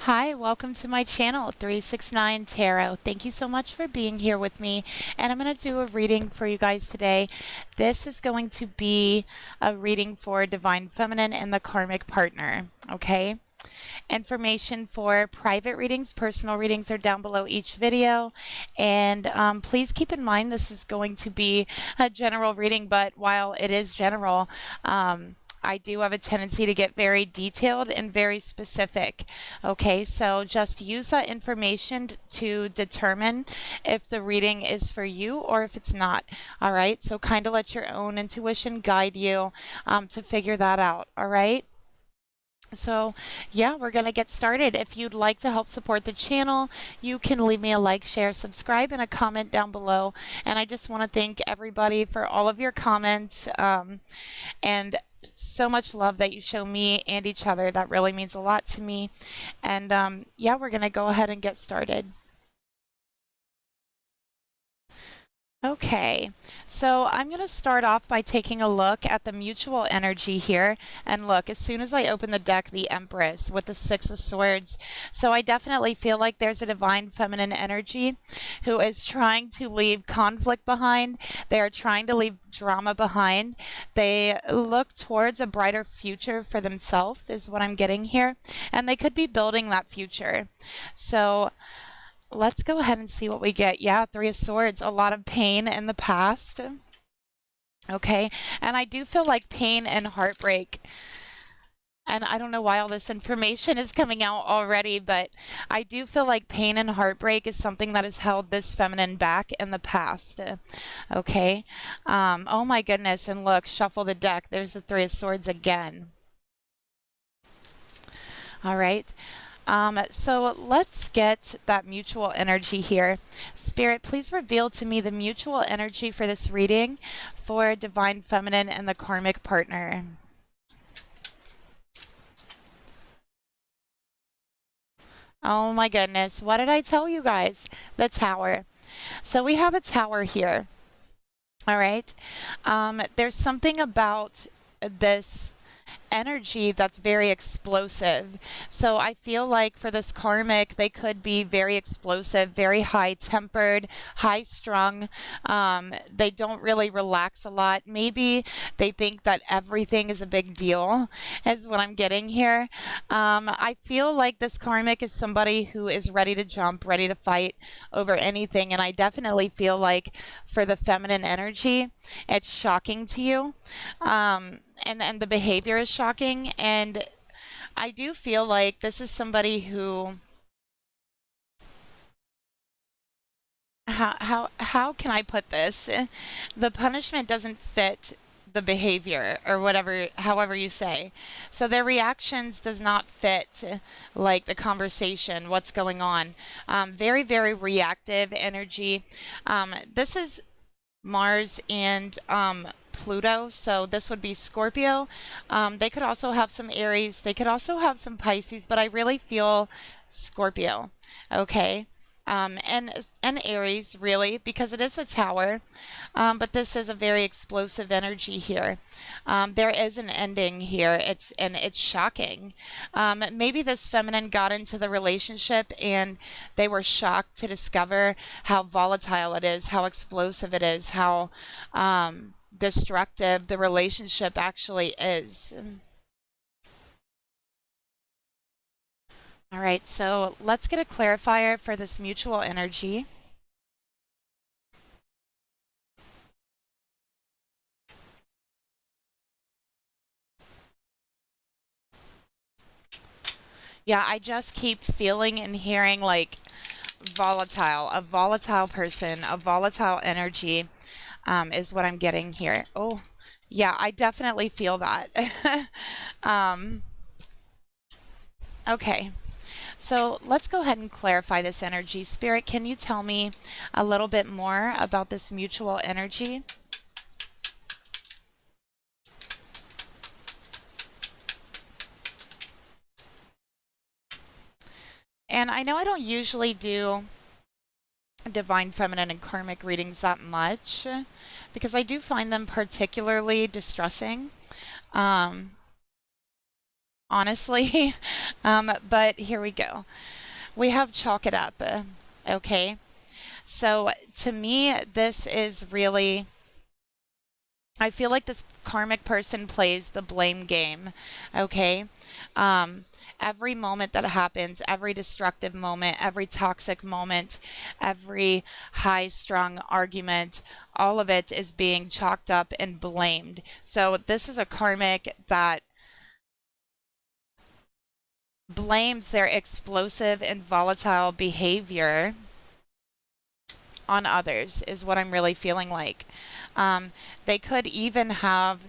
Hi, welcome to my channel, 369 Tarot. Thank you so much for being here with me. And I'm going to do a reading for you guys today. This is going to be a reading for Divine Feminine and the Karmic Partner. Okay? Information for private readings, personal readings are down below each video. And please keep in mind this is going to be a general reading, but while it is general, I do have a tendency to get very detailed and very specific. Okay, so just use that information to determine if the reading is for you or if it's not. All right, so kind of let your own intuition guide you to figure that out. All right. So yeah, we're going to get started. If you'd like to help support the channel, you can leave me a like, share, subscribe, and a comment down below. And I just want to thank everybody for all of your comments and so much love that you show me and each other. That really means a lot to me. And yeah, we're going to go ahead and get started. Okay, so I'm going to start off by taking a look at the mutual energy here. And look, as soon as I open the deck, the Empress with the Six of Swords. So I definitely feel like there's a divine feminine energy who is trying to leave conflict behind. They are trying to leave drama behind. They look towards a brighter future for themselves, is what I'm getting here. And they could be building that future. So let's go ahead and see what we get. Yeah, Three of Swords, a lot of pain in the past. Okay, and I do feel like pain and heartbreak. And I don't know why all this information is coming out already, but I do feel like pain and heartbreak is something that has held this feminine back in the past. Okay, oh my goodness, and look, shuffle the deck. There's the Three of Swords again. All right. So let's get that mutual energy here. Spirit, please reveal to me the mutual energy for this reading for Divine Feminine and the Karmic Partner. Oh my goodness, what did I tell you guys? The Tower. So we have a tower here. All right. There's something about this energy that's very explosive. So I feel like for this karmic, they could be very explosive, very high tempered, high strung. They don't really relax a lot. Maybe they think that everything is a big deal, is what I'm getting here. I feel like this karmic is somebody who is ready to jump, ready to fight over anything. And I definitely feel like for the feminine energy, it's shocking to you. And the behavior is shocking, and I do feel like this is somebody who how can I put this? The punishment doesn't fit the behavior or whatever, however you say. So their reactions does not fit like the conversation, what's going on. Very, very reactive energy. This is Mars and Pluto, so this would be Scorpio. They could also have some Aries. They could also have some Pisces, but I really feel Scorpio. Okay. And Aries, really, because it is a tower. But this is a very explosive energy here. There is an ending here. It's shocking. Maybe this feminine got into the relationship and they were shocked to discover how volatile it is, how explosive it is, how destructive the relationship actually is. All right, so let's get a clarifier for this mutual energy. Yeah, I just keep feeling and hearing like volatile, a volatile person, a volatile energy is what I'm getting here. Oh, yeah, I definitely feel that. um, okay. So let's go ahead and clarify this energy. Spirit, can you tell me a little bit more about this mutual energy? And I know I don't usually do divine feminine and karmic readings that much because I do find them particularly distressing. Um, honestly. But here we go. We have chalk it up. Okay. So to me, this is really, I feel like this karmic person plays the blame game. Okay. Um, every moment that happens, every destructive moment, every toxic moment, every high strung argument, all of it is being chalked up and blamed. So this is a karmic that blames their explosive and volatile behavior on others, is what I'm really feeling like. They could even have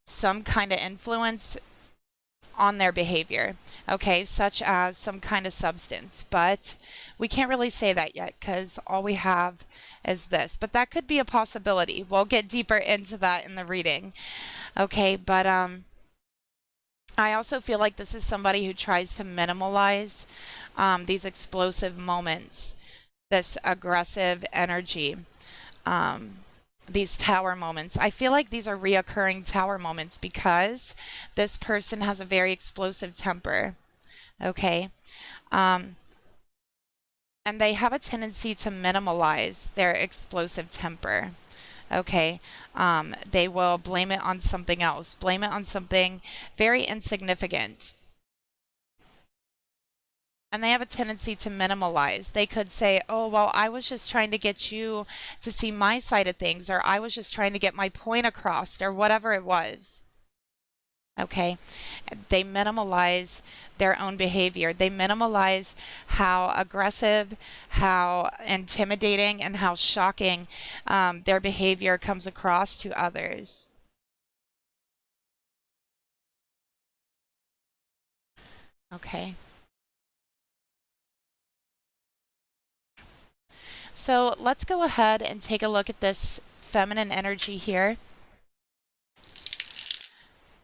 some kind of influence on their behavior, okay, such as some kind of substance. But we can't really say that yet because all we have is this. But that could be a possibility. We'll get deeper into that in the reading, okay? But I also feel like this is somebody who tries to minimalize these explosive moments, this aggressive energy, these tower moments. I feel like these are reoccurring tower moments because this person has a very explosive temper. Okay. Um, and they have a tendency to minimalize their explosive temper. Okay. They will blame it on something else, blame it on something very insignificant. And they have a tendency to minimalize. They could say, oh, well, I was just trying to get you to see my side of things, or I was just trying to get my point across, or whatever it was. Okay. They minimalize their own behavior. They minimalize how aggressive, how intimidating, and how shocking their behavior comes across to others. Okay. So let's go ahead and take a look at this feminine energy here.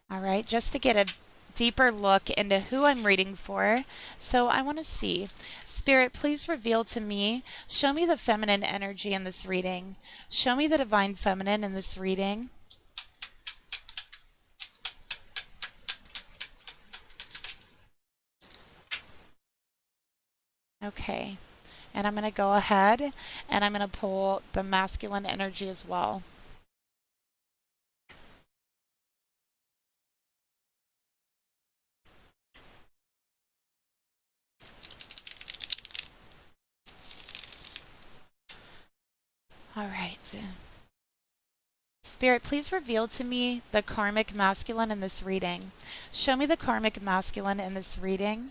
All right, just to get a deeper look into who I'm reading for. So I want to see. Spirit, please reveal to me, show me the feminine energy in this reading. Show me the divine feminine in this reading. Okay. And I'm going to go ahead and I'm going to pull the masculine energy as well. All right. Spirit, please reveal to me the karmic masculine in this reading. Show me the karmic masculine in this reading.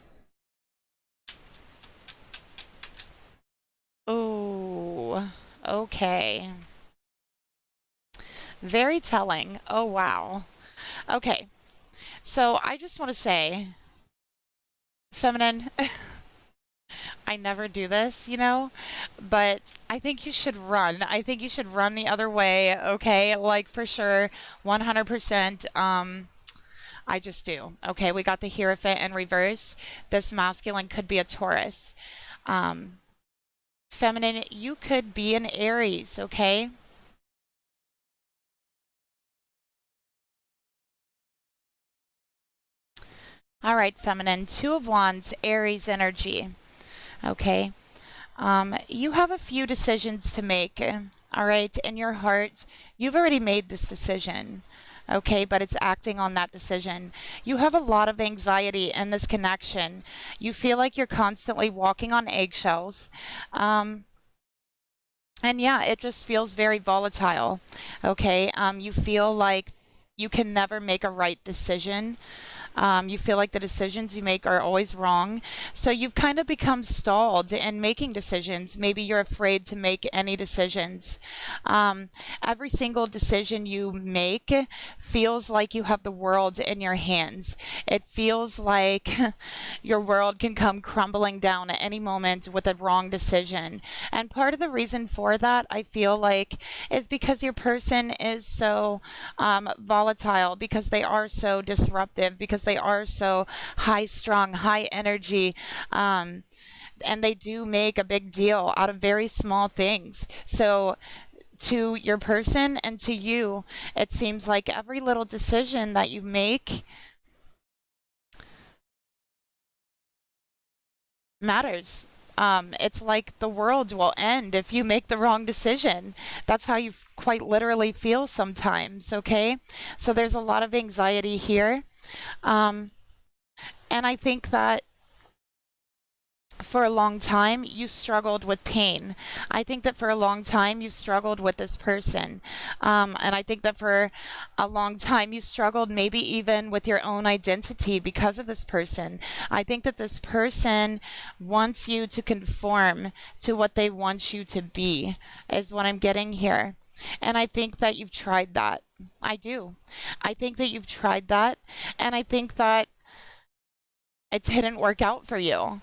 Oh, okay. Very telling. Oh, wow. Okay. So I just want to say, feminine, I never do this, but I think you should run. I think you should run the other way, okay? Like for sure, 100%. I just do. Okay, we got the Hierophant in reverse. This masculine could be a Taurus. Um, Feminine, you could be an Aries, okay? All right, feminine, Two of Wands, Aries energy. Okay. You have a few decisions to make. All right. In your heart, you've already made this decision. Okay, but it's acting on that decision. You have a lot of anxiety in this connection. You feel like you're constantly walking on eggshells. Um, and yeah, it just feels very volatile. Okay. You feel like you can never make a right decision. You feel like the decisions you make are always wrong. So you've kind of become stalled in making decisions. Maybe you're afraid to make any decisions. Every single decision you make feels like you have the world in your hands. It feels like your world can come crumbling down at any moment with a wrong decision. And part of the reason for that, I feel like, is because your person is so volatile, because they are so disruptive, because they are so high strung, high energy. And they do make a big deal out of very small things. So to your person and to you, it seems like every little decision that you make matters. It's like the world will end if you make the wrong decision. That's how you quite literally feel sometimes, okay? So there's a lot of anxiety here. Um, and I think that for a long time you struggled with pain. I think that for a long time you struggled with this person. And I think that for a long time you struggled maybe even with your own identity because of this person. I think that this person wants you to conform to what they want you to be, is what I'm getting here. And I think that you've tried that. I do. I think that you've tried that. And I think that it didn't work out for you,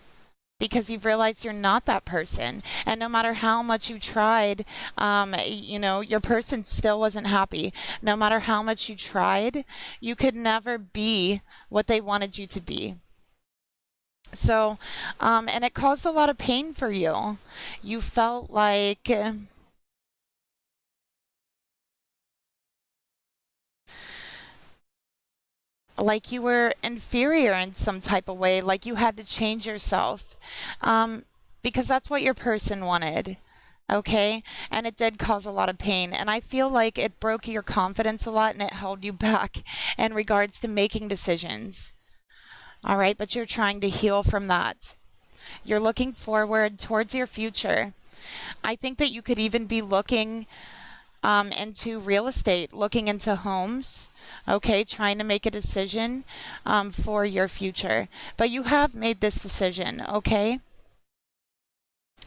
because you've realized you're not that person. And no matter how much you tried, your person still wasn't happy. No matter how much you tried, you could never be what they wanted you to be. So, and it caused a lot of pain for you. You felt like you were inferior in some type of way, like you had to change yourself, because that's what your person wanted. Okay, and it did cause a lot of pain, and I feel like it broke your confidence a lot and it held you back in regards to making decisions. All right, but you're trying to heal from that. You're looking forward towards your future. I think that you could even be looking into real estate, looking into homes, okay, trying to make a decision for your future. But you have made this decision, okay?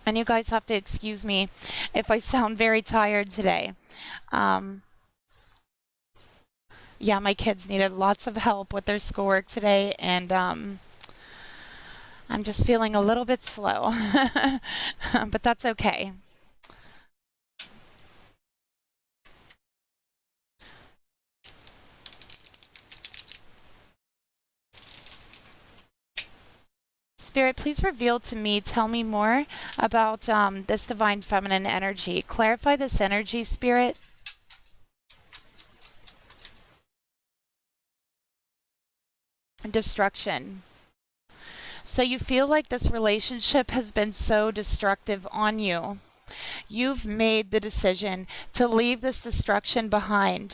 And you guys have to excuse me if I sound very tired today. Um, yeah, my kids needed lots of help with their schoolwork today, and I'm just feeling a little bit slow. But that's okay. Spirit, please reveal to me, tell me more about this divine feminine energy. Clarify this energy, Spirit. Destruction. So you feel like this relationship has been so destructive on you. You've made the decision to leave this destruction behind.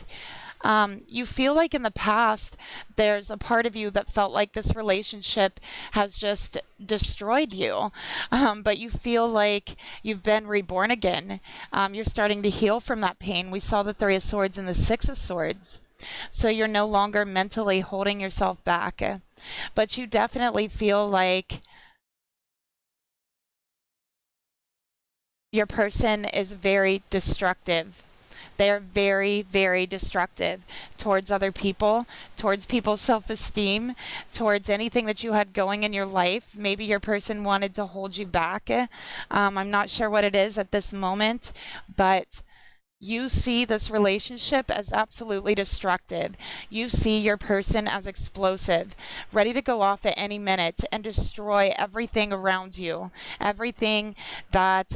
You feel like in the past there's a part of you that felt like this relationship has just destroyed you, but you feel like you've been reborn again. You're starting to heal from that pain. We saw the Three of Swords and the Six of Swords. So you're no longer mentally holding yourself back, but you definitely feel like your person is very destructive. They are very, very destructive towards other people, towards people's self esteem, towards anything that you had going in your life. Maybe your person wanted to hold you back. I'm not sure what it is at this moment, but you see this relationship as absolutely destructive. You see your person as explosive, ready to go off at any minute and destroy everything around you, everything that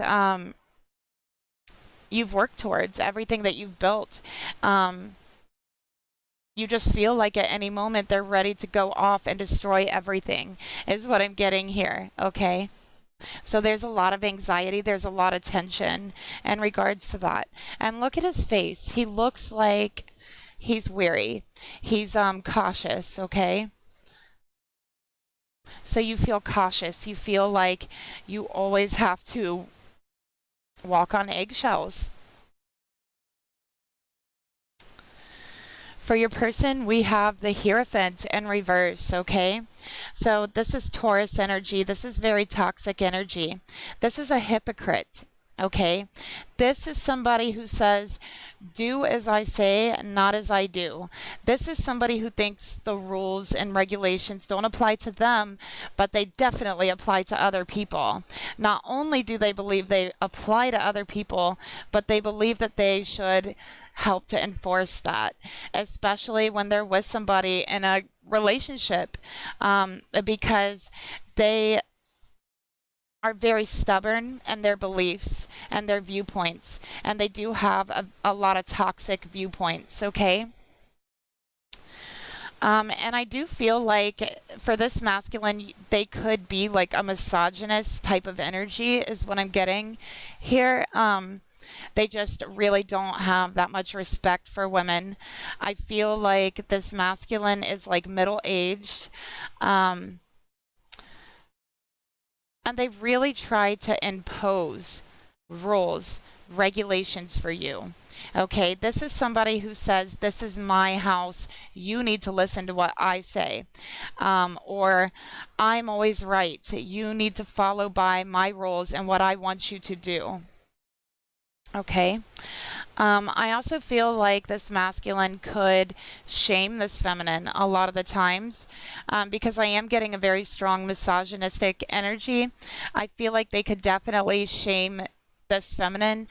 you've worked towards, everything that you've built. You just feel like at any moment they're ready to go off and destroy everything, is what I'm getting here, okay? So there's a lot of anxiety, there's a lot of tension in regards to that. And look at his face. He looks like he's weary. He's cautious, okay? So you feel cautious. You feel like you always have to walk on eggshells. For your person, we have the Hierophant in reverse, okay? So this is Taurus energy. This is very toxic energy. This is a hypocrite, okay? This is somebody who says, do as I say, not as I do. This is somebody who thinks the rules and regulations don't apply to them, but they definitely apply to other people. Not only do they believe they apply to other people, but they believe that they should help to enforce that, especially when they're with somebody in a relationship, because they are very stubborn in their beliefs and their viewpoints, and they do have a lot of toxic viewpoints, okay? And I do feel like for this masculine, they could be like a misogynist type of energy, is what I'm getting here. They just really don't have that much respect for women. I feel like this masculine is like middle aged. Um, and they really try to impose rules, regulations for you. Okay, this is somebody who says, "This is my house. You need to listen to what I say." Or, "I'm always right. You need to follow by my rules and what I want you to do." Okay. I also feel like this masculine could shame this feminine a lot of the times, because I am getting a very strong misogynistic energy. I feel like they could definitely shame this feminine,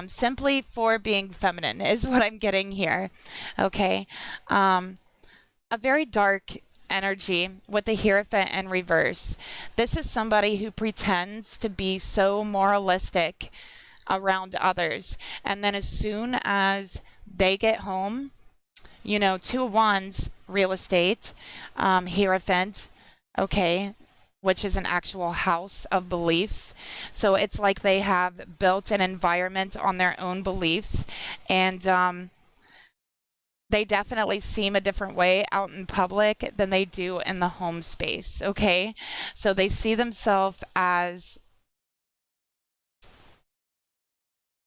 simply for being feminine, is what I'm getting here. Okay. A very dark energy with the Hierophant in reverse. This is somebody who pretends to be so moralistic around others. And then as soon as they get home, you know, two of wands, real estate, Hierophant, okay, which is an actual house of beliefs. So it's like they have built an environment on their own beliefs, and they definitely seem a different way out in public than they do in the home space, okay? So they see themselves as,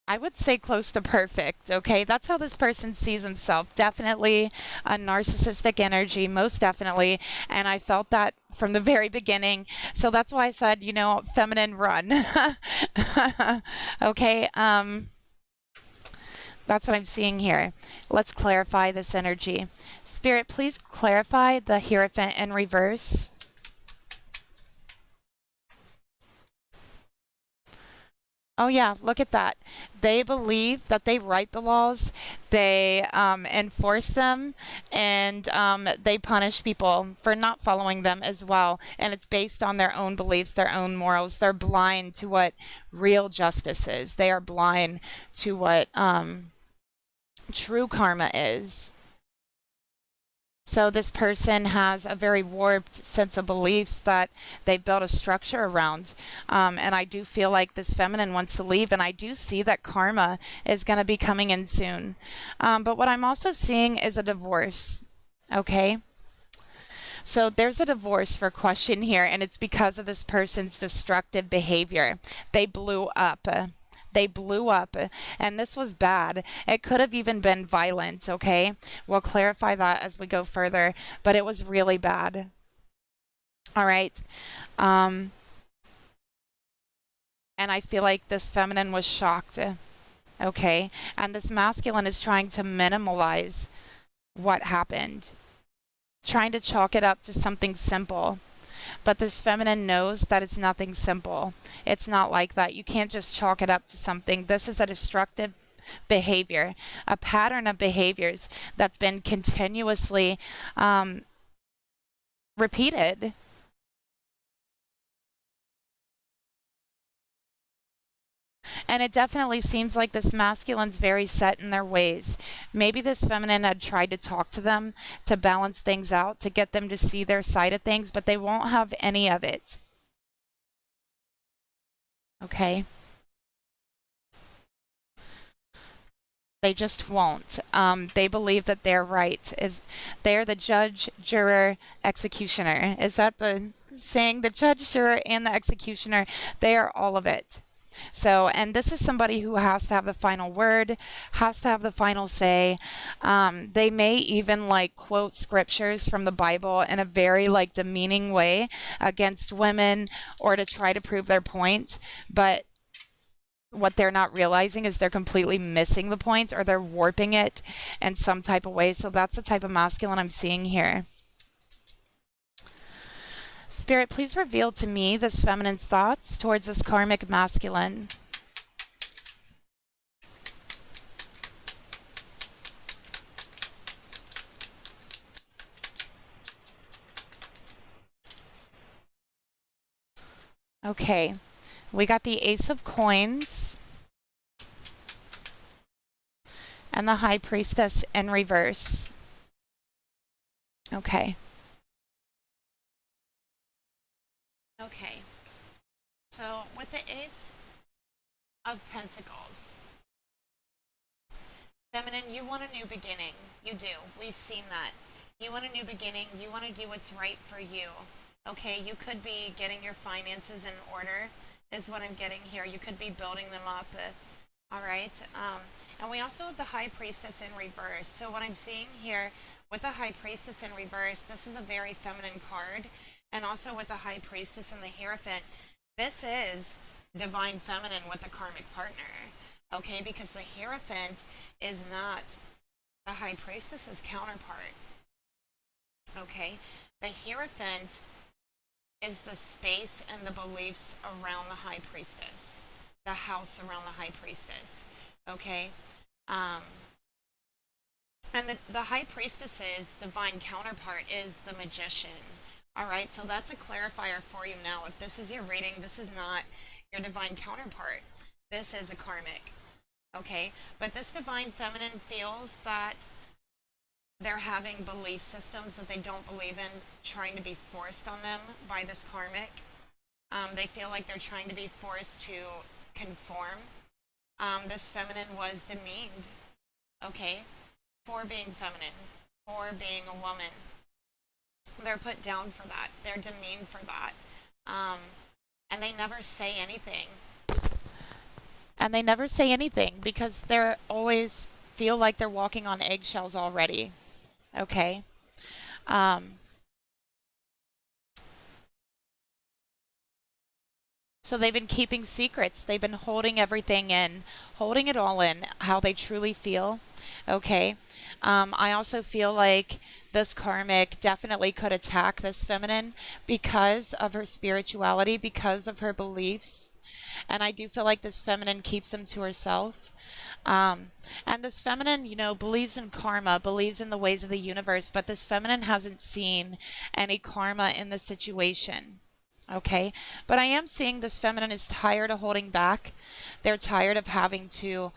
I would say, close to perfect, okay? That's how this person sees himself. Definitely a narcissistic energy, most definitely. And I felt that from the very beginning. So that's why I said, you know, feminine run. Okay, that's what I'm seeing here. Let's clarify this energy. Spirit, please clarify the Hierophant in reverse. Oh, yeah, look at that. They believe that they write the laws, they enforce them, and they punish people for not following them as well. And it's based on their own beliefs, their own morals. They're blind to what real justice is, they are blind to what true karma is. So this person has a very warped sense of beliefs that they built a structure around. And I do feel like this feminine wants to leave, and I do see that karma is going to be coming in soon. But what I'm also seeing is a divorce. Okay. So there's a divorce for question here, and it's because of this person's destructive behavior. They blew up. They blew up, and this was bad. It could have even been violent, okay? We'll clarify that as we go further, but it was really bad. All right. Um, and I feel like this feminine was shocked, okay? And this masculine is trying to minimalize what happened, trying to chalk it up to something simple. But this feminine knows that it's nothing simple. It's not like that. You can't just chalk it up to something. This is a destructive behavior, a pattern of behaviors that's been continuously repeated. And it definitely seems like this masculine's very set in their ways. Maybe this feminine had tried to talk to them to balance things out, to get them to see their side of things, but they won't have any of it. Okay? They just won't. They believe that they're right. Is they're the judge, juror, executioner. Is that the saying? The judge, juror, and the executioner. They are all of it. So, and this is somebody who has to have the final word, has to have the final say. They may even like quote scriptures from the Bible in a very like demeaning way against women or to try to prove their point. But what they're not realizing is they're completely missing the point, or they're warping it in some type of way. So that's the type of masculine I'm seeing here. Spirit, please reveal to me this feminine's thoughts towards this karmic masculine. Okay, we got the Ace of Coins and the High Priestess in reverse. Okay. Okay. So with the Ace of Pentacles, feminine, you want a new beginning. You do. We've seen that. You want a new beginning. You want to do what's right for you. Okay, you could be getting your finances in order, is what I'm getting here. You could be building them up. All right. And we also have the High Priestess in reverse. So what I'm seeing here with the High Priestess in reverse, this is a very feminine card. And also with the High Priestess and the Hierophant, this is divine feminine with the karmic partner. Okay, because the Hierophant is not the High Priestess's counterpart. Okay, the Hierophant is the space and the beliefs around the High Priestess, the house around the High Priestess. Okay, and the High Priestess's divine counterpart is the Magician. All right, so that's a clarifier for you now. If this is your reading, this is not your divine counterpart. This is a karmic. Okay, but this divine feminine feels that they're having belief systems that they don't believe in trying to be forced on them by this karmic. They feel like they're trying to be forced to conform. This feminine was demeaned, okay, for being feminine, for being a woman. They're put down for that. They're demeaned for that. And they never say anything. And they never say anything because they're always feel like they're walking on eggshells already. Okay. So they've been keeping secrets. They've been holding everything in, holding it all in, how they truly feel. Okay. I also feel like this karmic definitely could attack this feminine because of her spirituality, because of her beliefs. And I do feel like this feminine keeps them to herself. And this feminine, believes in karma, believes in the ways of the universe, but this feminine hasn't seen any karma in the situation. Okay, but I am seeing this feminine is tired of holding back. They're tired of having to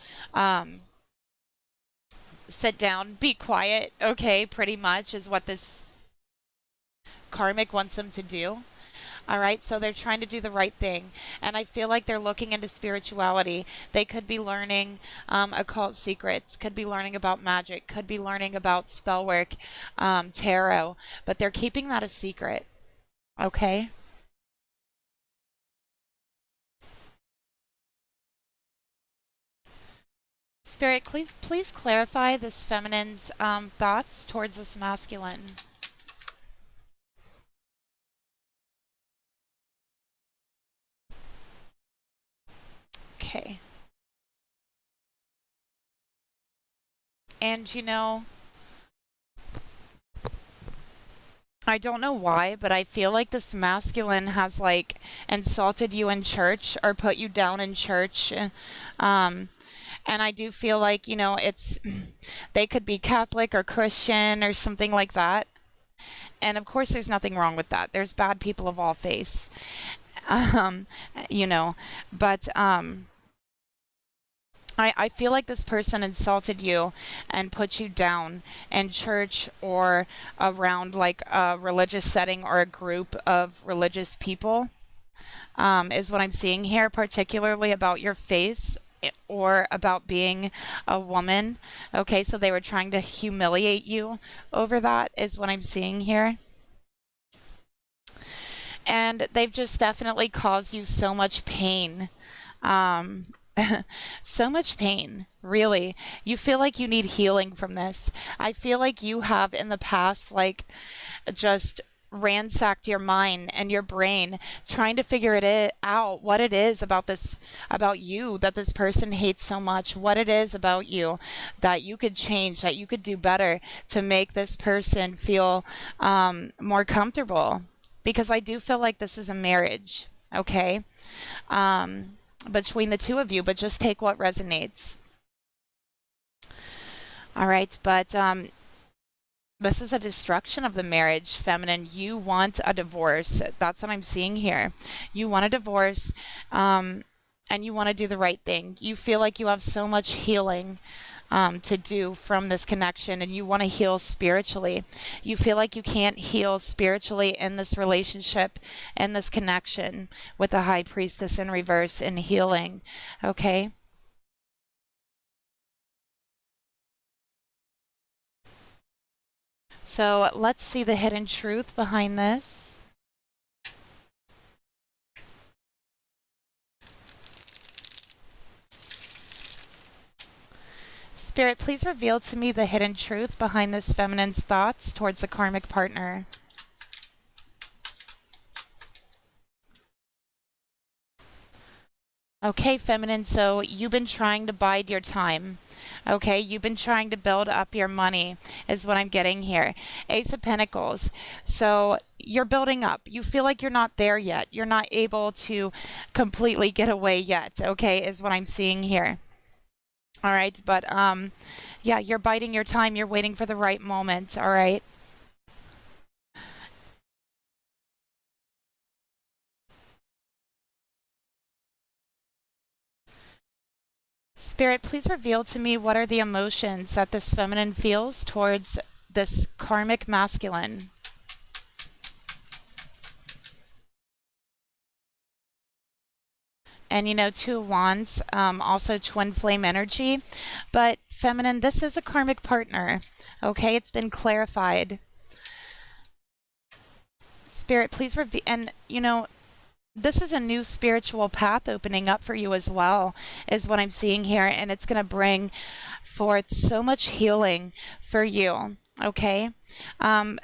sit down, be quiet. Okay, pretty much is what this karmic wants them to do. All right, so they're trying to do the right thing. And I feel like they're looking into spirituality. They could be learning occult secrets, could be learning about magic, could be learning about spell work, tarot, but they're keeping that a secret. Okay? Spirit, please clarify this feminine's thoughts towards this masculine. Okay. And I don't know why, but I feel like this masculine has like insulted you in church or put you down in church. And I do feel like, it's they could be Catholic or Christian or something like that. And of course there's nothing wrong with that. There's bad people of all faiths. Um, but I feel like this person insulted you and put you down in church or around like a religious setting or a group of religious people, is what I'm seeing here, particularly about your face or about being a woman. Okay, so they were trying to humiliate you over that, is what I'm seeing here. And they've just definitely caused you so much pain. Um, so much pain, really. You feel like you need healing from this. I feel like you have in the past, like, just ransacked your mind and your brain trying to figure it out, what it is about you that this person hates so much, what it is about you that you could change, that you could do better to make this person feel more comfortable, because I do feel like this is a marriage, okay, between the two of you, but just take what resonates. All right, but this is a destruction of the marriage, feminine. You want a divorce. That's what I'm seeing here. You want a divorce, and you want to do the right thing. You feel like you have so much healing to do from this connection, and you want to heal spiritually. You feel like you can't heal spiritually in this relationship, in this connection with the High Priestess in reverse and healing. Okay? So let's see the hidden truth behind this. Spirit, please reveal to me the hidden truth behind this feminine's thoughts towards the karmic partner. Okay, feminine, so you've been trying to bide your time. Okay, you've been trying to build up your money, is what I'm getting here. Ace of Pentacles. So you're building up. You feel like you're not there yet. You're not able to completely get away yet, okay, is what I'm seeing here. All right, but yeah, you're biding your time. You're waiting for the right moment, all right? Spirit, please reveal to me what are the emotions that this feminine feels towards this karmic masculine. And you know, Two of Wands, also twin flame energy. But feminine, this is a karmic partner. Okay, it's been clarified. Spirit, please reveal, and you know, this is a new spiritual path opening up for you as well, is what I'm seeing here. And it's going to bring forth so much healing for you. Okay. But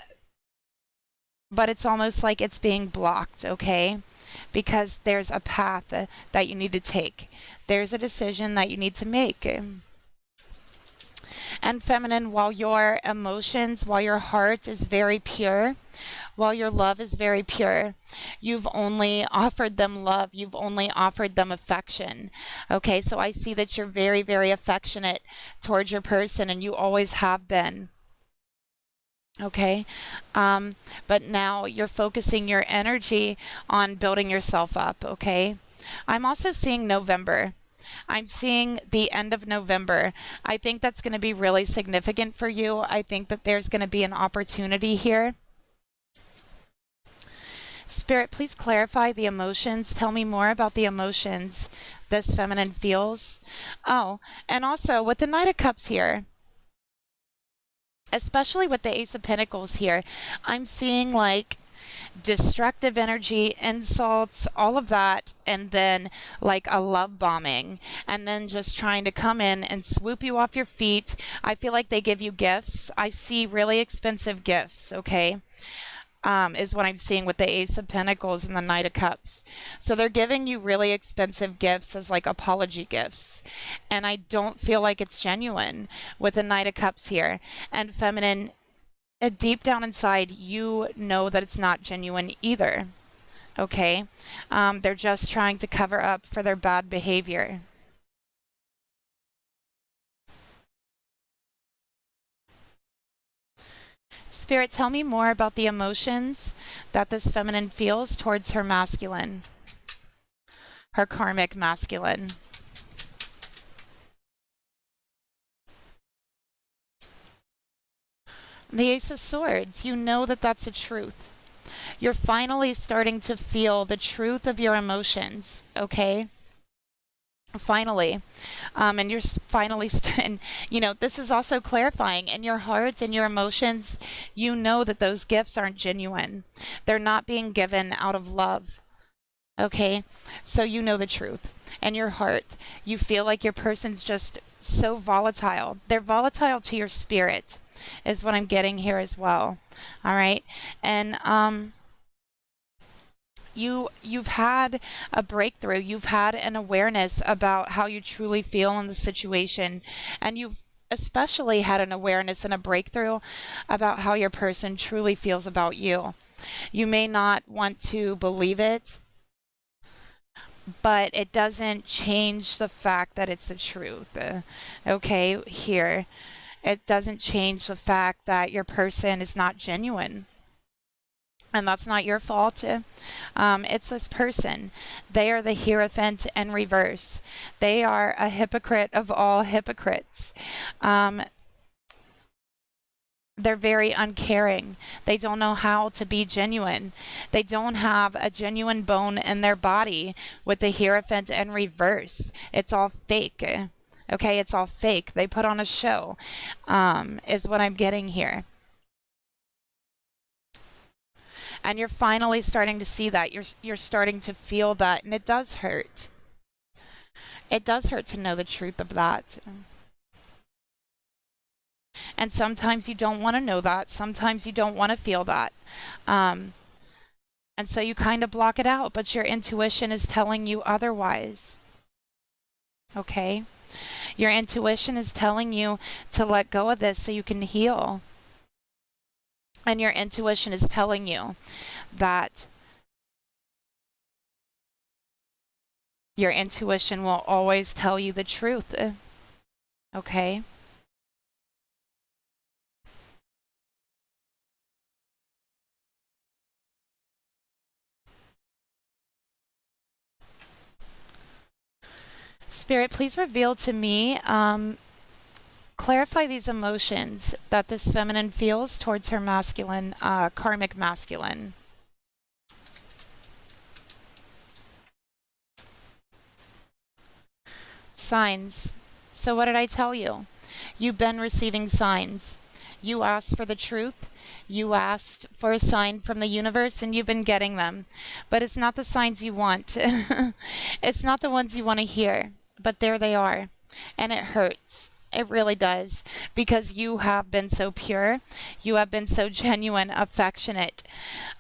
it's almost like it's being blocked. Okay. Because there's a path that you need to take. There's a decision that you need to make. And feminine, while your emotions, while your heart is very pure, while your love is very pure, you've only offered them love. You've only offered them affection. Okay, so I see that you're very, very affectionate towards your person, and you always have been. Okay, but now you're focusing your energy on building yourself up. Okay, I'm also seeing November. I'm seeing the end of November. I think that's going to be really significant for you. I think that there's going to be an opportunity here. Spirit, please clarify the emotions. Tell me more about the emotions this feminine feels. Oh, and also with the Knight of Cups here, especially with the Ace of Pentacles here, I'm seeing like destructive energy, insults, all of that, and then like a love bombing, and then just trying to come in and swoop you off your feet. I feel like they give you gifts. I see really expensive gifts, okay? Is what I'm seeing with the Ace of Pentacles and the Knight of Cups. So they're giving you really expensive gifts as like apology gifts. And I don't feel like it's genuine with the Knight of Cups here. And feminine, deep down inside, you know that it's not genuine either. Okay? They're just trying to cover up for their bad behavior. Spirit, tell me more about the emotions that this feminine feels towards her masculine, her karmic masculine. The Ace of Swords, you know that that's the truth. You're finally starting to feel the truth of your emotions, okay? Finally. And you're finally, and you know, this is also clarifying in your heart and your emotions. You know that those gifts aren't genuine, they're not being given out of love. Okay, so you know the truth. In your heart, you feel like your person's just so volatile. They're volatile to your spirit, is what I'm getting here as well. All right, and you've had a breakthrough. You've had an awareness about how you truly feel in the situation, and you've especially had an awareness and a breakthrough about how your person truly feels about you. You may not want to believe it, but it doesn't change the fact that it's the truth. Okay, here. It doesn't change the fact that your person is not genuine. And that's not your fault. It's this person. They are the Hierophant in reverse. They are a hypocrite of all hypocrites. Um, they're very uncaring. They don't know how to be genuine. They don't have a genuine bone in their body with the Hierophant in reverse. It's all fake. Okay, it's all fake. They put on a show, is what I'm getting here. And you're finally starting to see that. You're starting to feel that, and it does hurt. It does hurt to know the truth of that. And sometimes you don't want to know that. Sometimes you don't want to feel that. Um, and so you kind of block it out, but your intuition is telling you otherwise. Okay? Your intuition is telling you to let go of this so you can heal. And your intuition is telling you that your intuition will always tell you the truth. Okay? Spirit, please reveal to me, clarify these emotions that this feminine feels towards her masculine, karmic masculine. Signs. So what did I tell you? You've been receiving signs. You asked for the truth. You asked for a sign from the universe, and you've been getting them. But it's not the signs you want. It's not the ones you want to hear. But there they are. And it hurts. It really does. Because you have been so pure. You have been so genuine, affectionate.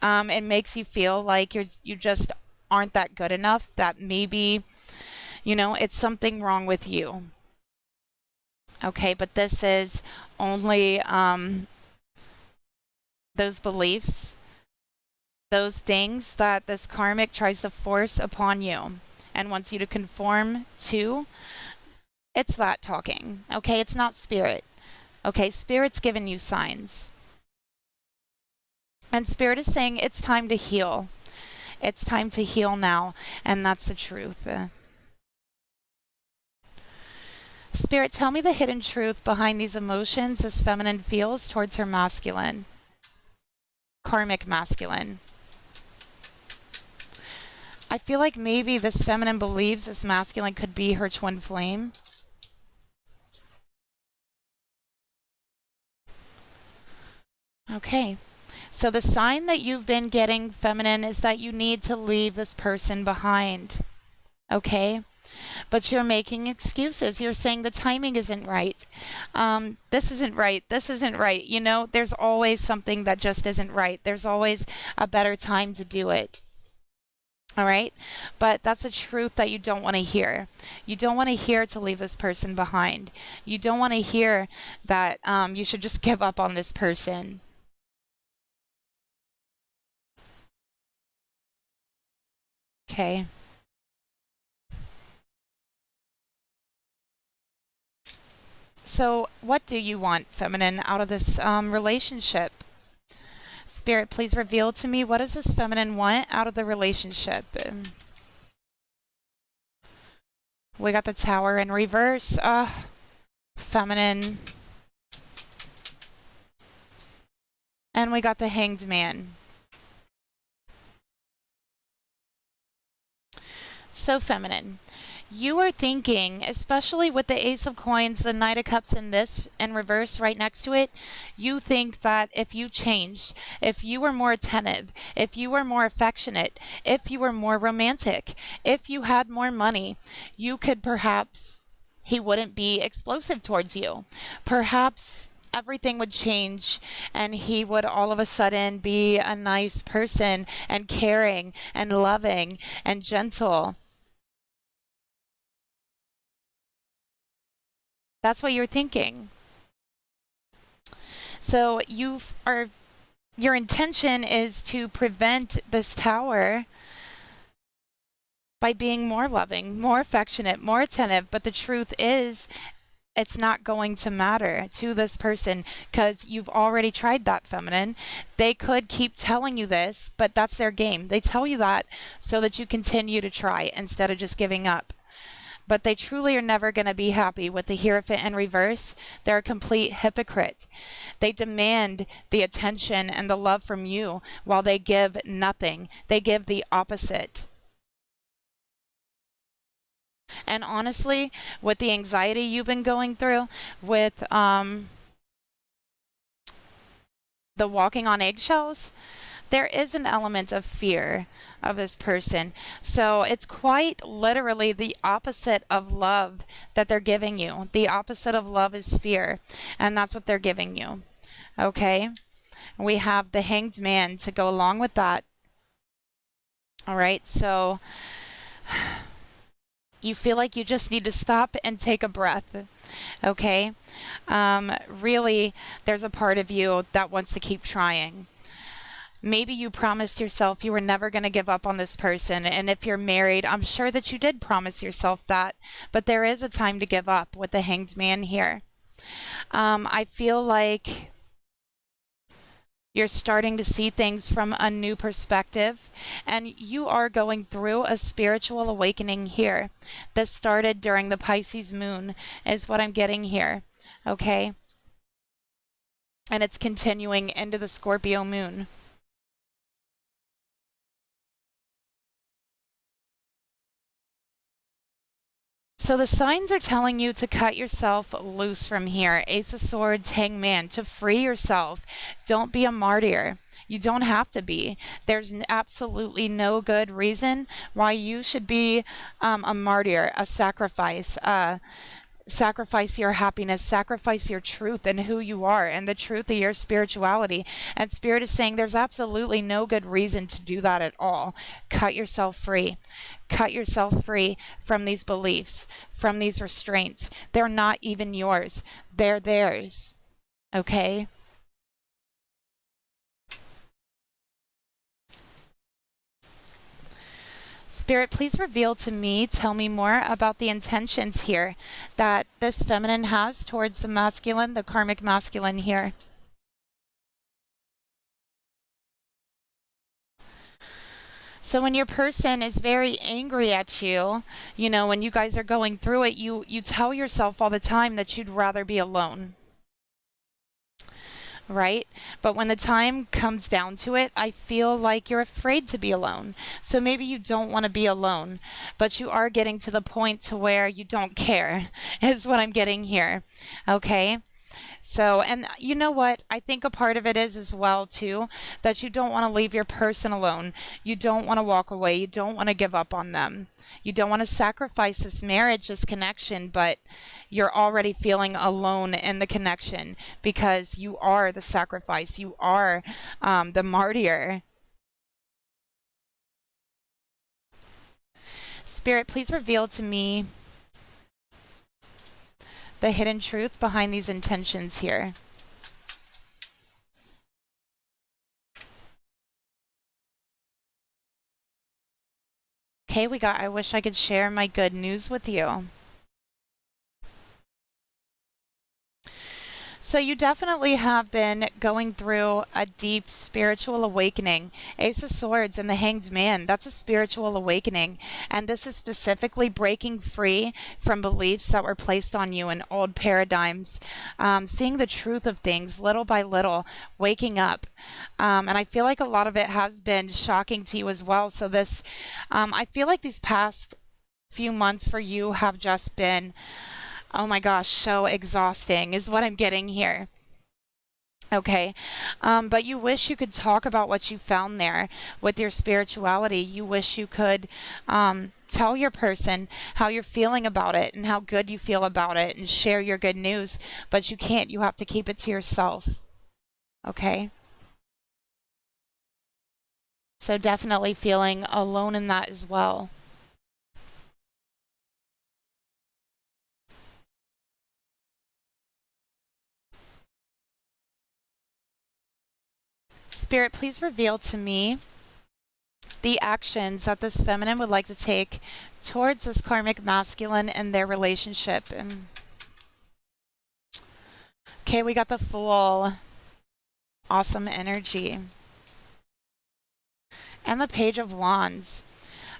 It makes you feel like you just aren't that good enough. That maybe, it's something wrong with you. Okay, but this is only those beliefs, those things that this karmic tries to force upon you and wants you to conform to. It's that talking. Okay, it's not spirit. Okay, spirit's giving you signs. And spirit is saying it's time to heal. It's time to heal now, and that's the truth. Spirit, tell me the hidden truth behind these emotions this feminine feels towards her masculine, karmic masculine. I feel like maybe this feminine believes this masculine could be her twin flame. Okay. So the sign that you've been getting, feminine, is that you need to leave this person behind. Okay? But you're making excuses. You're saying the timing isn't right. This isn't right. This isn't right. There's always something that just isn't right. There's always a better time to do it. All right? But that's a truth that you don't want to hear. You don't want to hear to leave this person behind. You don't want to hear that you should just give up on this person. Okay. So, what do you want, feminine, out of this relationship? Spirit, please reveal to me, what does this feminine want out of the relationship? We got the Tower in reverse. Feminine. And we got the Hanged Man. So feminine. You are thinking, especially with the Ace of Coins, the Knight of Cups in this in reverse right next to it, you think that if you changed, if you were more attentive, if you were more affectionate, if you were more romantic, if you had more money, you could perhaps, he wouldn't be explosive towards you. Perhaps everything would change and he would all of a sudden be a nice person and caring and loving and gentle. That's what you're thinking. So your intention is to prevent this tower by being more loving, more affectionate, more attentive. But the truth is, it's not going to matter to this person because you've already tried that, feminine. They could keep telling you this, but that's their game. They tell you that so that you continue to try instead of just giving up. But they truly are never going to be happy with the Hierophant in reverse. They're a complete hypocrite. They demand the attention and the love from you while they give nothing. They give the opposite. And honestly, with the anxiety you've been going through, with the walking on eggshells, there is an element of fear of this person. So it's quite literally the opposite of love that they're giving you. The opposite of love is fear, and that's what they're giving you. Okay? We have the Hanged Man to go along with that. All right, so you feel like you just need to stop and take a breath. Okay? Really, there's a part of you that wants to keep trying. Maybe you promised yourself you were never going to give up on this person. And if you're married, I'm sure that you did promise yourself that. But there is a time to give up with the Hanged Man here. I feel like you're starting to see things from a new perspective, and you are going through a spiritual awakening here. This started during the Pisces moon, is what I'm getting here. Okay? And it's continuing into the Scorpio moon. So the signs are telling you to cut yourself loose from here. Ace of Swords, Hangman, to free yourself. Don't be a martyr. You don't have to be. There's absolutely no good reason why you should be a martyr, a sacrifice. Sacrifice your happiness, sacrifice your truth and who you are and the truth of your spirituality. And Spirit is saying there's absolutely no good reason to do that at all. Cut yourself free. Cut yourself free from these beliefs, from these restraints. They're not even yours. They're theirs. Okay? Spirit, please reveal to me, tell me more about the intentions here that this feminine has towards the masculine, the karmic masculine here. So when your person is very angry at you, you know, when you guys are going through it, you tell yourself all the time that you'd rather be alone. Right? But when the time comes down to it, I feel like you're afraid to be alone. So maybe you don't want to be alone, but you are getting to the point to where you don't care, is what I'm getting here. Okay? So, and you know what? I think a part of it is as well, too, that you don't want to leave your person alone. You don't want to walk away. You don't want to give up on them. You don't want to sacrifice this marriage, this connection, but you're already feeling alone in the connection because you are the sacrifice. You are the martyr. Spirit, please reveal to me the hidden truth behind these intentions here. Okay, we got, I wish I could share my good news with you. So you definitely have been going through a deep spiritual awakening. Ace of Swords and the Hanged Man, that's a spiritual awakening. And this is specifically breaking free from beliefs that were placed on you in old paradigms. Seeing the truth of things little by little, waking up. And I feel like a lot of it has been shocking to you as well. So this, I feel like these past few months for you have just been, oh my gosh, so exhausting is what I'm getting here. Okay. But you wish you could talk about what you found there with your spirituality. You wish you could tell your person how you're feeling about it and how good you feel about it and share your good news. But you can't. You have to keep it to yourself. Okay. So definitely feeling alone in that as well. Spirit, please reveal to me the actions that this feminine would like to take towards this karmic masculine and their relationship. Okay, we got the Fool. Awesome energy. And the Page of Wands.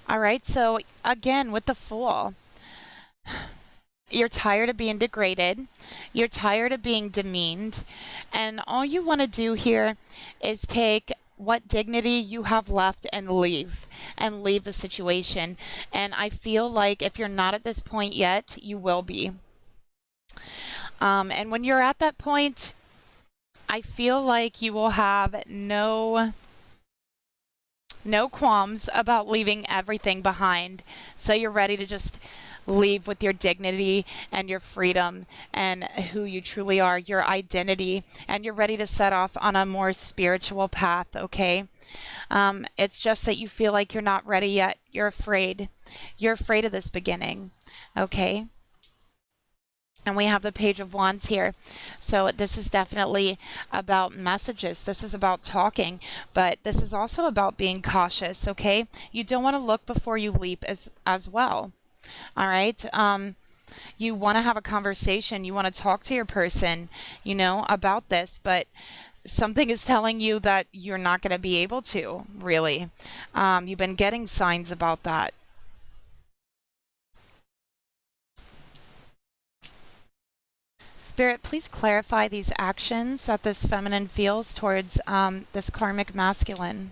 All right, so again, with the Fool, you're tired of being degraded. You're tired of being demeaned. And all you want to do here is take what dignity you have left and leave the situation. And I feel like if you're not at this point yet, you will be. And when you're at that point, I feel like you will have no qualms about leaving everything behind. So you're ready to just leave with your dignity and your freedom and who you truly are, your identity, and you're ready to set off on a more spiritual path, okay? It's just that you feel like you're not ready yet. You're afraid. You're afraid of this beginning, okay? And we have the Page of Wands here. So this is definitely about messages. This is about talking, but this is also about being cautious, okay? You don't want to look before you leap as well. All right. You want to have a conversation. You want to talk to your person, about this, but something is telling you that you're not going to be able to, really. You've been getting signs about that. Spirit, please clarify these actions that this feminine feels towards this karmic masculine.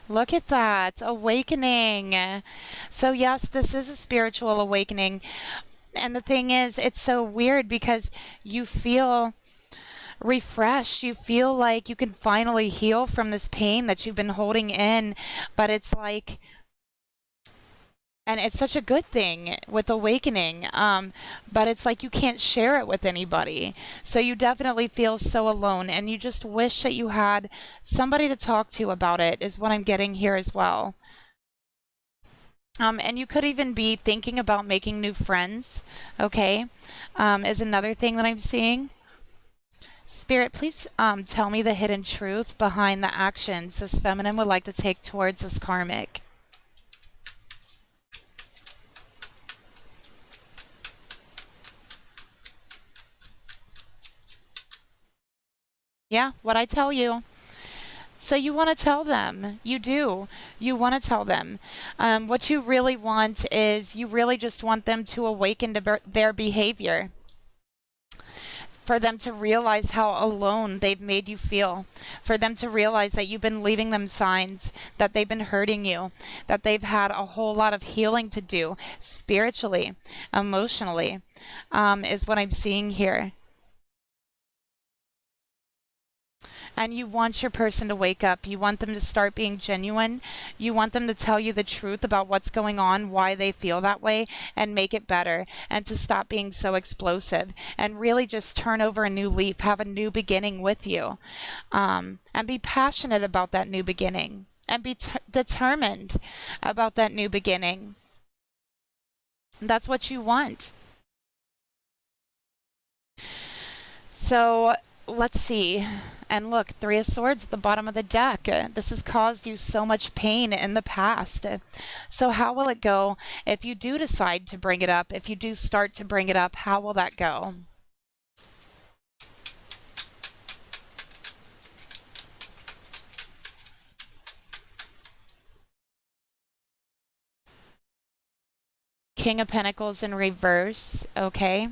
Look at that, awakening. So yes, this is a spiritual awakening. And the thing is, it's so weird because you feel refreshed. You feel like you can finally heal from this pain that you've been holding in. But it's like, and it's such a good thing with awakening, but it's like you can't share it with anybody. So you definitely feel so alone, and you just wish that you had somebody to talk to about it, is what I'm getting here as well. And you could even be thinking about making new friends, okay, is another thing that I'm seeing. Spirit, please tell me the hidden truth behind the actions this feminine would like to take towards this karmic. Yeah, what I tell you. So you want to tell them. You do. You want to tell them. What you really want is you really just want them to awaken to their behavior. For them to realize how alone they've made you feel. For them to realize that you've been leaving them signs, that they've been hurting you, that they've had a whole lot of healing to do spiritually, emotionally, is what I'm seeing here. And you want your person to wake up. You want them to start being genuine. You want them to tell you the truth about what's going on, why they feel that way, and make it better. And to stop being so explosive and really just turn over a new leaf, have a new beginning with you. And be passionate about that new beginning. And be determined about that new beginning. That's what you want. So let's see. And look, Three of Swords at the bottom of the deck. This has caused you so much pain in the past. So how will it go if you do decide to bring it up? If you do start to bring it up, how will that go? King of Pentacles in reverse. Okay.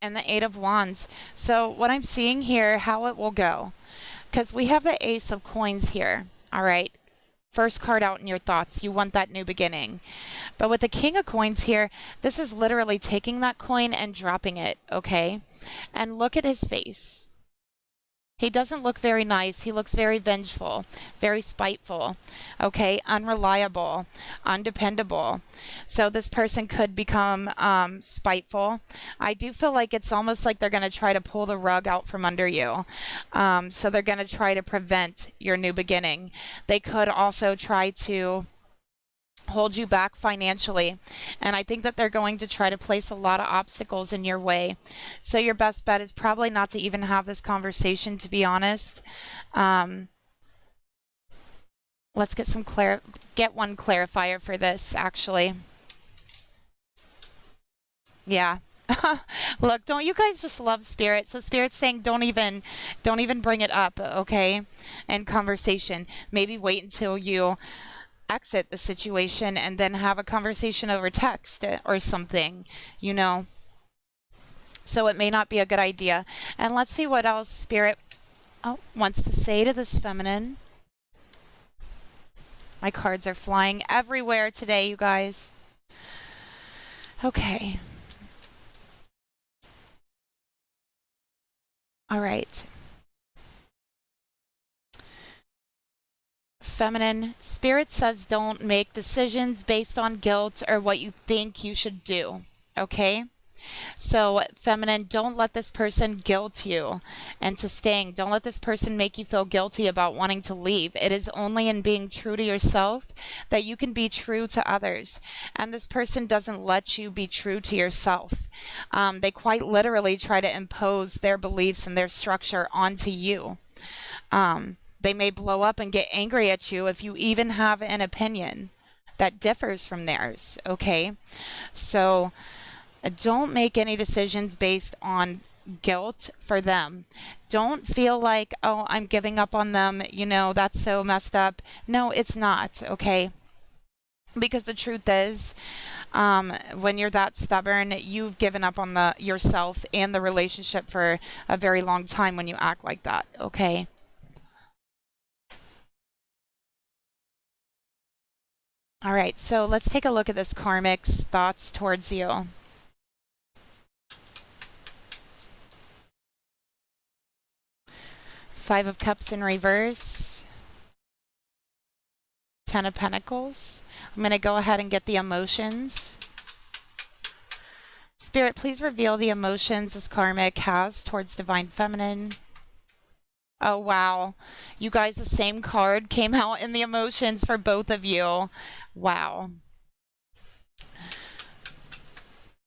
And the Eight of Wands. So what I'm seeing here, how it will go, because we have the Ace of Coins here. All right. First card out in your thoughts. You want that new beginning. But with the King of Coins here, this is literally taking that coin and dropping it. Okay. And look at his face. He doesn't look very nice. He looks very vengeful, very spiteful, okay, unreliable, undependable. So this person could become spiteful. I do feel like it's almost like they're going to try to pull the rug out from under you. So they're going to try to prevent your new beginning. They could also try to hold you back financially. And I think that they're going to try to place a lot of obstacles in your way. So your best bet is probably not to even have this conversation, to be honest. Let's get get one clarifier for this, actually. Yeah. Look, don't you guys just love Spirit? So Spirit's saying don't even bring it up, okay? In conversation. Maybe wait until you exit the situation and then have a conversation over text or something, you know. So it may not be a good idea. And let's see what else Spirit wants to say to this feminine. My cards are flying everywhere today, you guys. Okay. All right. Feminine, Spirit says don't make decisions based on guilt or what you think you should do. Okay? So, feminine, don't let this person guilt you into staying. Don't let this person make you feel guilty about wanting to leave. It is only in being true to yourself that you can be true to others. And this person doesn't let you be true to yourself. They quite literally try to impose their beliefs and their structure onto you. They may blow up and get angry at you if you even have an opinion that differs from theirs. Okay? So, don't make any decisions based on guilt for them. Don't feel like, oh, I'm giving up on them. You know, that's so messed up. No, it's not, okay? Because the truth is, when you're that stubborn, you've given up on yourself and the relationship for a very long time when you act like that, okay? All right, so let's take a look at this Karmic's thoughts towards you. Five of Cups in reverse. Ten of Pentacles. I'm going to go ahead and get the emotions. Spirit, please reveal the emotions this Karmic has towards Divine Feminine. Oh, wow. You guys, the same card came out in the emotions for both of you. Wow.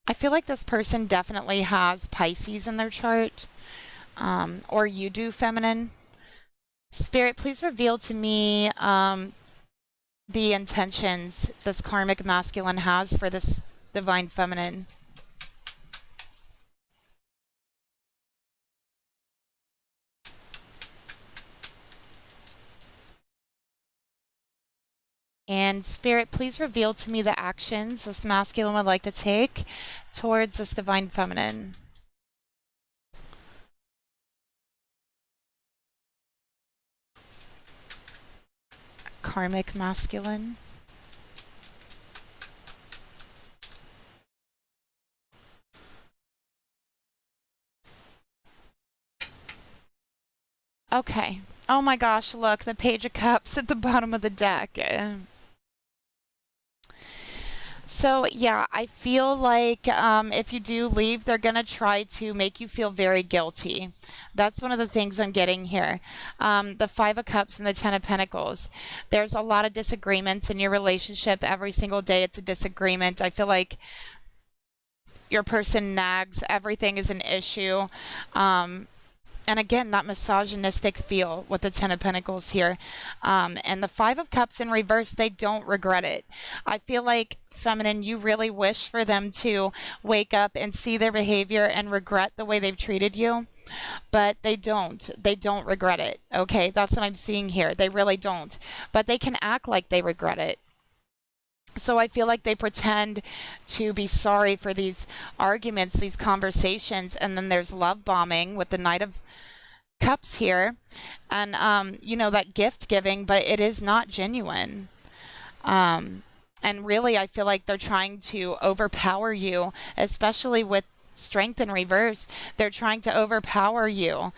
I feel like this person definitely has Pisces in their chart. Or you do, feminine. Spirit, please reveal to me the intentions this karmic masculine has for this divine feminine. And Spirit, please reveal to me the actions this masculine would like to take towards this divine feminine. Karmic masculine. Okay. Oh my gosh, look, the Page of Cups at the bottom of the deck. So yeah, I feel like if you do leave, they're going to try to make you feel very guilty. That's one of the things I'm getting here. The Five of Cups and the Ten of Pentacles. There's a lot of disagreements in your relationship. Every single day it's a disagreement. I feel like your person nags. Everything is an issue. And again, that misogynistic feel with the Ten of Pentacles here. And the Five of Cups in reverse, they don't regret it. I feel like, feminine, you really wish for them to wake up and see their behavior and regret the way they've treated you. But they don't. They don't regret it. Okay, that's what I'm seeing here. They really don't. But they can act like they regret it. So I feel like they pretend to be sorry for these arguments, these conversations, and then there's love bombing with the Knight of Cups here, and you know, that gift giving, but it is not genuine. And really, I feel like they're trying to overpower you, especially with Strength in reverse. They're trying to overpower you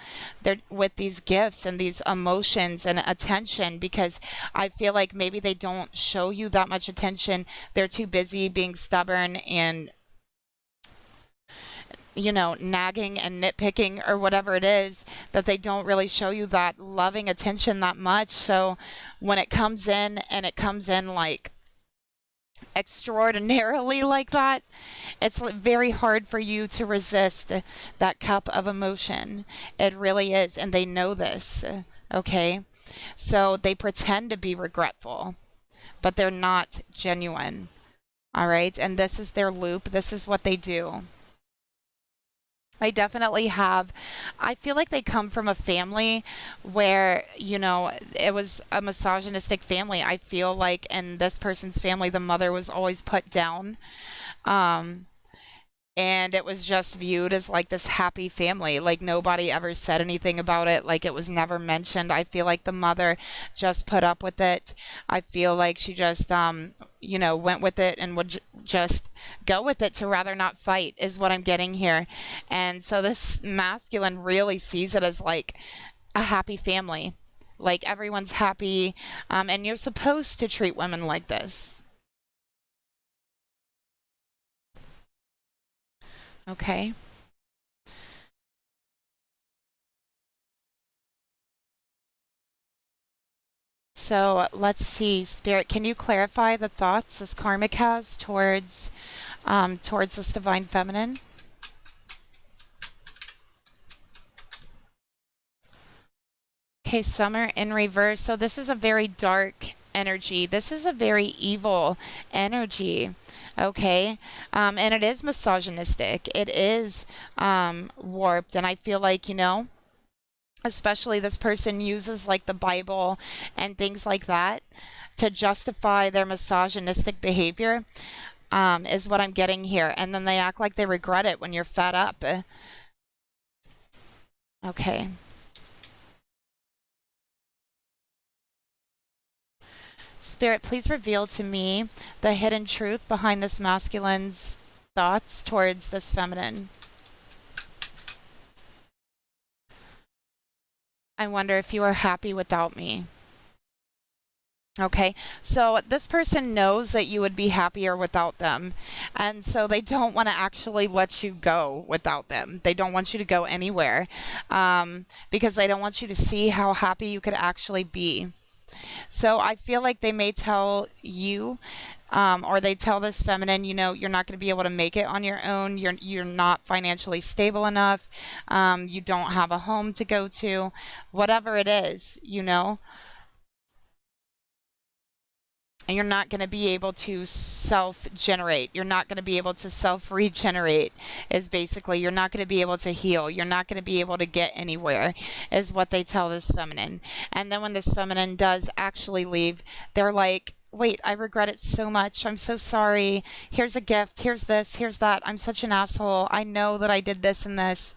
with these gifts and these emotions and attention, because I feel like maybe they don't show you that much attention. They're too busy being stubborn and, you know, nagging and nitpicking or whatever it is, that they don't really show you that loving attention that much. So when it comes in, and it comes in like extraordinarily like that, it's very hard for you to resist that cup of emotion. It really is, and they know this. Okay, So they pretend to be regretful, but they're not genuine. All right. And this is their loop. This is what they do. They definitely have. I feel like they come from a family where, it was a misogynistic family. I feel like in this person's family, the mother was always put down. Um, and it was just viewed as like this happy family. Like nobody ever said anything about it. Like it was never mentioned. I feel like the mother just put up with it. I feel like she just, went with it and would just go with it to rather not fight, is what I'm getting here. And so this masculine really sees it as like a happy family. Like everyone's happy, and you're supposed to treat women like this. Okay. So let's see, Spirit, can you clarify the thoughts this karmic has towards this divine feminine? Okay, Summer in reverse. So this is a very dark energy. This is a very evil energy. Okay, and it is misogynistic. It is warped, and I feel like especially this person uses like the Bible and things like that to justify their misogynistic behavior, is what I'm getting here. And then they act like they regret it when you're fed up. Okay. Spirit, please reveal to me the hidden truth behind this masculine's thoughts towards this feminine. I wonder if you are happy without me. Okay, so this person knows that you would be happier without them, and so they don't want to actually let you go without them. They don't want you to go anywhere, because they don't want you to see how happy you could actually be. So I feel like they may tell you, or they tell this feminine, you're not going to be able to make it on your own. You're not financially stable enough. You don't have a home to go to, whatever it is, and you're not going to be able to self-generate. You're not going to be able to self-regenerate, is basically, you're not going to be able to heal. You're not going to be able to get anywhere, is what they tell this feminine. And then when this feminine does actually leave, they're like, wait, I regret it so much. I'm so sorry. Here's a gift. Here's this. Here's that. I'm such an asshole. I know that I did this and this.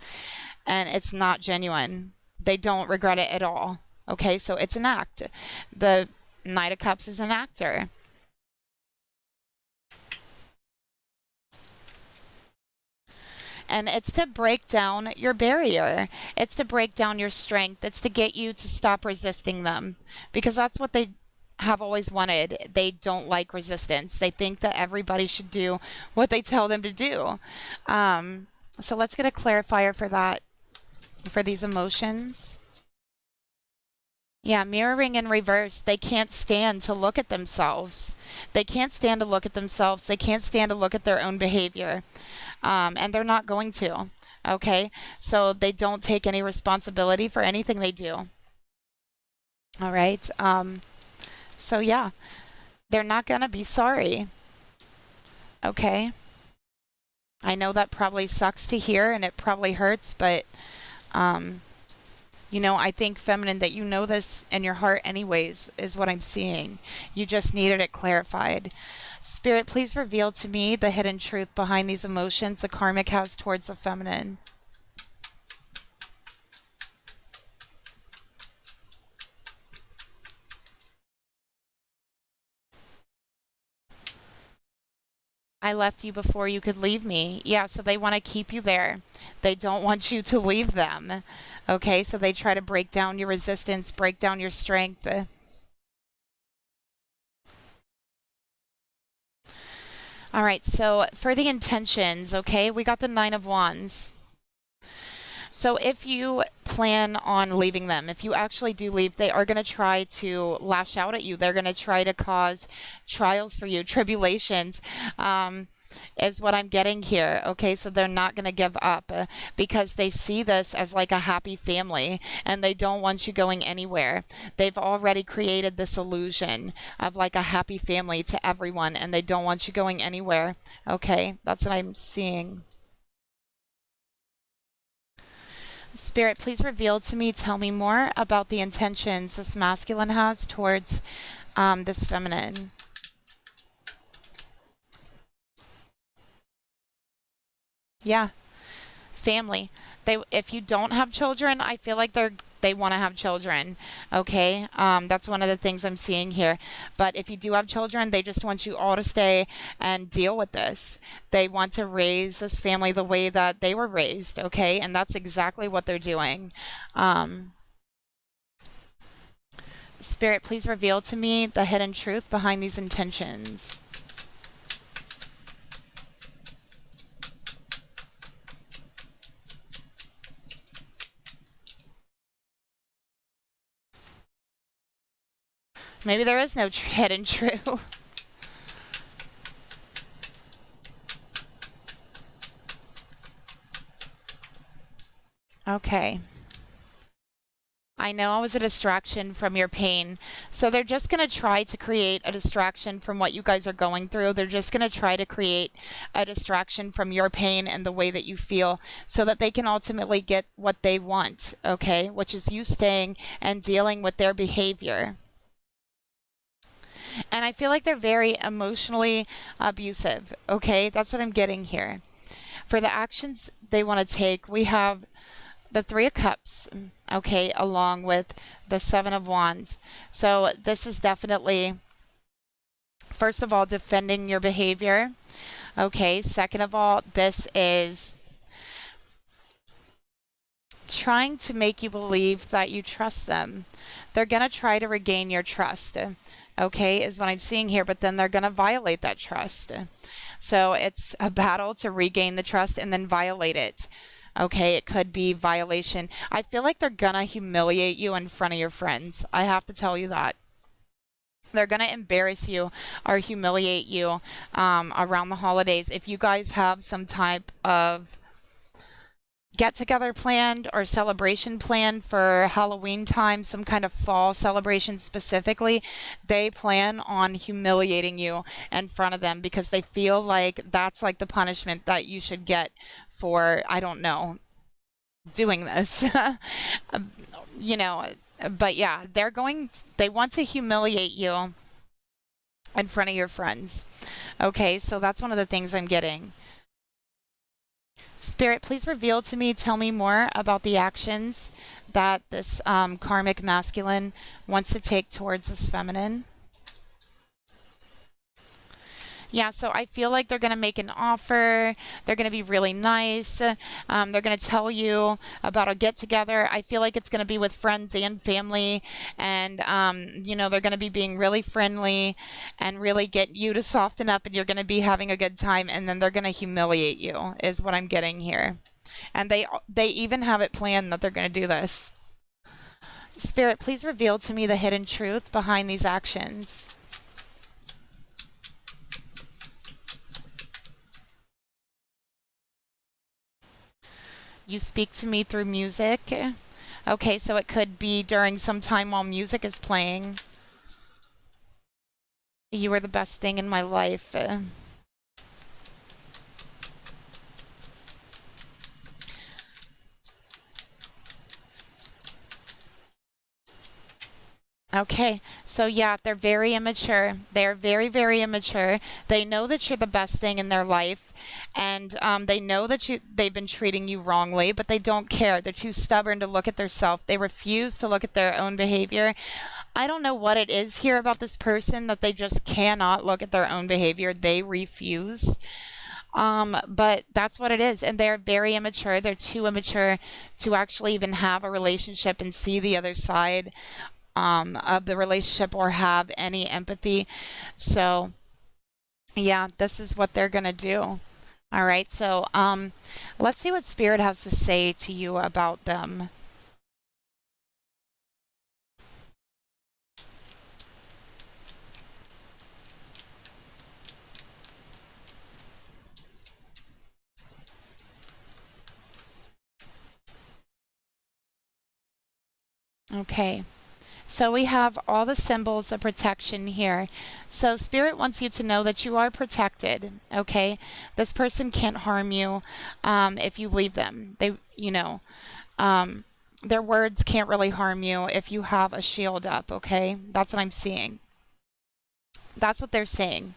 And it's not genuine. They don't regret it at all. Okay, so it's an act. The Knight of Cups is an actor. And it's to break down your barrier. It's to break down your strength. It's to get you to stop resisting them. Because that's what they have always wanted. They don't like resistance. They think that everybody should do what they tell them to do. So let's get a clarifier for that, for these emotions. Yeah, mirroring in reverse. They can't stand to look at themselves. They can't stand to look at themselves. They can't stand to look at their own behavior. And they're not going to. Okay? So they don't take any responsibility for anything they do. All right? So yeah, they're not going to be sorry. Okay? I know that probably sucks to hear and it probably hurts, but I think feminine that this in your heart anyways, is what I'm seeing. You just needed it clarified. Spirit, please reveal to me the hidden truth behind these emotions the karmic has towards the feminine. I left you before you could leave me. Yeah, so they want to keep you there. They don't want you to leave them. Okay, so they try to break down your resistance, break down your strength. All right, so for the intentions, okay, we got the Nine of Wands. So if you plan on leaving them, if you actually do leave, they are going to try to lash out at you. They're going to try to cause trials for you, tribulations. is what I'm getting here. Okay, so they're not going to give up because they see this as like a happy family and they don't want you going anywhere. They've already created this illusion of like a happy family to everyone and they don't want you going anywhere. Okay, that's what I'm seeing. Spirit, please reveal to me, tell me more about the intentions this masculine has towards this feminine. Yeah, family. If you don't have children, I feel like they want to have children. Okay, that's one of the things I'm seeing here. But if you do have children, they just want you all to stay and deal with this. They want to raise this family the way that they were raised. Okay, and that's exactly what they're doing. Um, Spirit, please reveal to me the hidden truth behind these intentions. Maybe there is no hidden truth. Okay. I know I was a distraction from your pain. So they're just going to try to create a distraction from what you guys are going through. They're just going to try to create a distraction from your pain and the way that you feel so that they can ultimately get what they want, okay? Which is you staying and dealing with their behavior. And I feel like they're very emotionally abusive, okay? That's what I'm getting here. For the actions they want to take, we have the Three of Cups, okay, along with the Seven of Wands. So this is definitely, first of all, defending your behavior. Okay, second of all, this is trying to make you believe that you trust them. They're going to try to regain your trust, okay, is what I'm seeing here, but then they're going to violate that trust. So it's a battle to regain the trust and then violate it. Okay, it could be violation. I feel like they're gonna humiliate you in front of your friends. I have to tell you that. They're gonna embarrass you or humiliate you around the holidays. If you guys have some type of get together planned or celebration planned for Halloween time, some kind of fall celebration specifically, they plan on humiliating you in front of them because they feel like that's like the punishment that you should get for, I don't know, doing this. you know, but yeah, they want to humiliate you in front of your friends. Okay, so that's one of the things I'm getting. Spirit, please reveal to me, tell me more about the actions that this karmic masculine wants to take towards this feminine. Yeah, so I feel like they're going to make an offer. They're going to be really nice. They're going to tell you about a get together. I feel like it's going to be with friends and family. And, they're going to be being really friendly and really get you to soften up. And you're going to be having a good time. And then they're going to humiliate you, is what I'm getting here. And they even have it planned that they're going to do this. Spirit, please reveal to me the hidden truth behind these actions. You speak to me through music. Okay, so it could be during some time while music is playing. You are the best thing in my life. Okay, so yeah, they're very immature. They're very, very immature. They know that you're the best thing in their life, and they know that they've been treating you wrongly, but they don't care. They're too stubborn to look at their self. They refuse to look at their own behavior. I don't know what it is here about this person that they just cannot look at their own behavior. They refuse. But that's what it is. And they're very immature. They're too immature to actually even have a relationship and see the other side of the relationship or have any empathy. So, yeah, this is what they're going to do. All right. So, let's see what Spirit has to say to you about them. Okay. So we have all the symbols of protection here. So Spirit wants you to know that you are protected. Okay. This person can't harm you if you leave them. Um, their words can't really harm you if you have a shield up. Okay. That's what I'm seeing. That's what they're saying.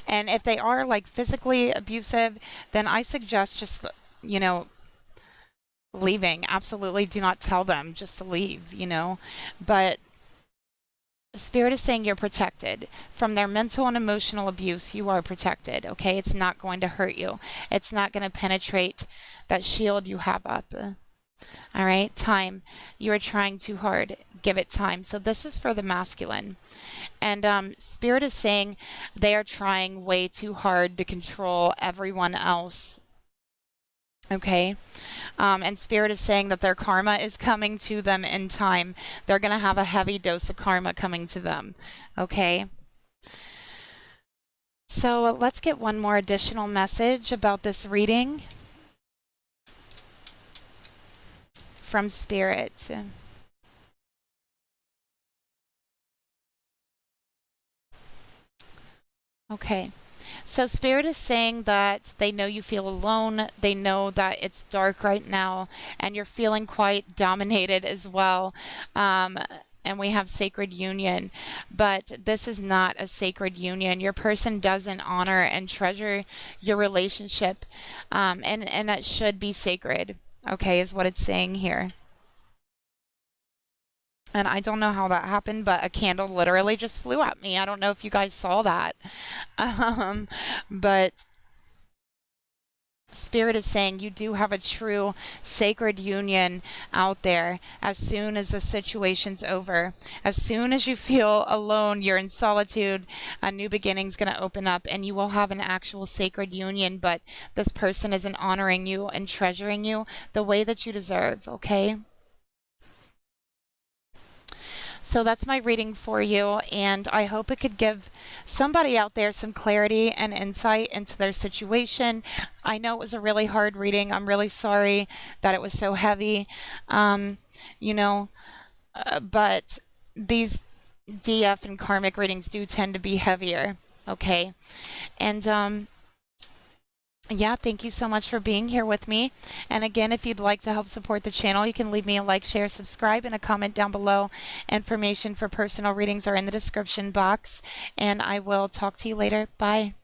And if they are like physically abusive, then I suggest just, you know, leaving. Absolutely do not tell them just to leave. But Spirit is saying you're protected. From their mental and emotional abuse, you are protected, okay? It's not going to hurt you. It's not going to penetrate that shield you have up. All right? Time. You are trying too hard. Give it time. So this is for the masculine. And Spirit is saying they are trying way too hard to control everyone else. Okay. And Spirit is saying that their karma is coming to them in time. They're going to have a heavy dose of karma coming to them. Okay. So let's get one more additional message about this reading from Spirit. Okay. So Spirit is saying that they know you feel alone. They know that it's dark right now, and you're feeling quite dominated as well. And we have sacred union, but this is not a sacred union. Your person doesn't honor and treasure your relationship, and that should be sacred. Okay, is what it's saying here. And I don't know how that happened, but a candle literally just flew at me. I don't know if you guys saw that. But Spirit is saying you do have a true sacred union out there as soon as the situation's over. As soon as you feel alone, you're in solitude, a new beginning's going to open up and you will have an actual sacred union, but this person isn't honoring you and treasuring you the way that you deserve, okay? So that's my reading for you, and I hope it could give somebody out there some clarity and insight into their situation. I know it was a really hard reading. I'm really sorry that it was so heavy, you know, but these DF and karmic readings do tend to be heavier, okay? And yeah, thank you so much for being here with me. And again, if you'd like to help support the channel, you can leave me a like, share, subscribe, and a comment down below. Information for personal readings are in the description box. And I will talk to you later. Bye.